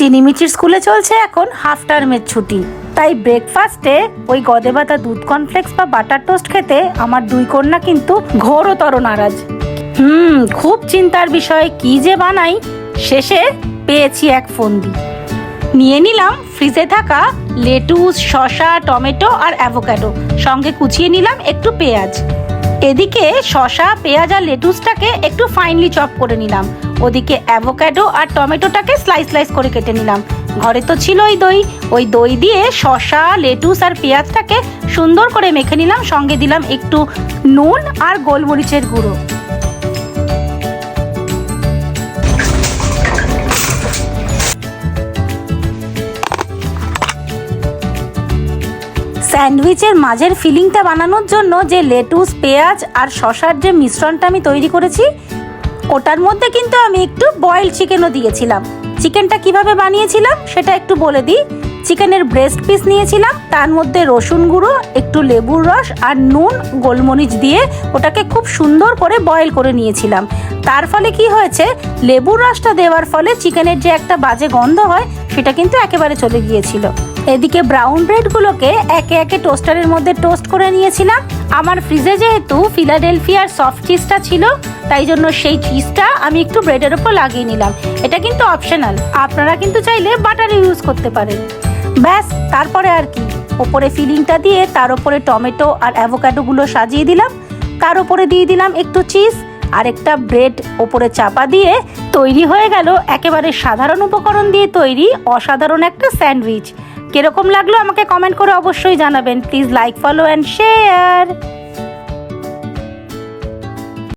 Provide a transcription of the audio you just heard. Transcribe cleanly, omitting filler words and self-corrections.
চিনিমিচির স্কুলে চলছে এখন হাফ টার্মের ছুটি, তাই ব্রেকফাস্টে ওই গদে বাতা দুধ কর্নফ্লেক্স বা বাটার টোস্ট খেতে আমার দুই কন্যা কিন্তু ঘোরতর নারাজ। খুব চিন্তার বিষয়, কি যে বানাই। শেষে পেয়েছি এক ফন্দি। নিয়ে নিলাম ফ্রিজে থাকা লেটুস, শসা, টমেটো আর অ্যাভোক্যাডো, সঙ্গে কুচিয়ে নিলাম একটু পেঁয়াজ। এদিকে শসা, পেঁয়াজ আর লেটুসটাকে একটু ফাইনলি চপ করে নিলাম, ওদিকে অ্যাভোক্যাডো আর টমেটোটাকে স্লাইস স্লাইস করে কেটে নিলাম। ঘরে তো ছিলই দই, ওই দই দিয়ে শসা, লেটুস আর পেঁয়াজটাকে সুন্দর করে মেখে নিলাম, সঙ্গে দিলাম একটু নুন আর গোলমরিচের গুঁড়ো। স্যান্ডউইচের মাঝের ফিলিংটা বানানোর জন্য যে লেটুস, পেঁয়াজ আর শসার যে মিশ্রণটা আমি তৈরি করেছি, ওটার মধ্যে কিন্তু আমি একটু বয়েলড চিকেনও দিয়েছিলাম। চিকেনটা কিভাবে বানিয়েছিলাম সেটা একটু বলে দিই। চিকেনের ব্রেস্ট পিস নিয়েছিলাম, তার মধ্যে রসুন গুঁড়ো, একটু লেবুর রস আর নুন, গোলমরিচ দিয়ে ওটাকে খুব সুন্দর করে বয়েল করে নিয়েছিলাম। তার ফলে কি হয়েছে, লেবুর রসটা দেওয়ার ফলে চিকেনের যে একটা বাজে গন্ধ হয় সেটা কিন্তু একেবারে চলে গিয়েছিল। এদিকে ব্রাউন ব্রেডগুলোকে একে একে টোস্টারের মধ্যে টোস্ট করে নিয়েছিলাম। আমার ফ্রিজে যেহেতু ফিলাডেলফিয়ার সফট চিজটা ছিল, তাই জন্য সেই চিজটা আমি একটু ব্রেডের ওপর লাগিয়ে নিলাম। এটা কিন্তু অপশনাল, আপনারা কিন্তু চাইলে বাটার ইউজ করতে পারেন। ব্যাস, তারপরে আর কি, ওপরে ফিলিংটা দিয়ে তার ওপরে টমেটো আর অ্যাভোক্যাডোগুলো সাজিয়ে দিলাম, তার ওপরে দিয়ে দিলাম একটু চিজ আর একটা ব্রেড ওপরে চাপা দিয়ে তৈরি হয়ে গেল একেবারে সাধারণ উপকরণ দিয়ে তৈরি অসাধারণ একটা স্যান্ডউইচ। কিরকম লাগলো আমাকে কমেন্ট করে অবশ্যই জানাবেন। Please like, follow and share.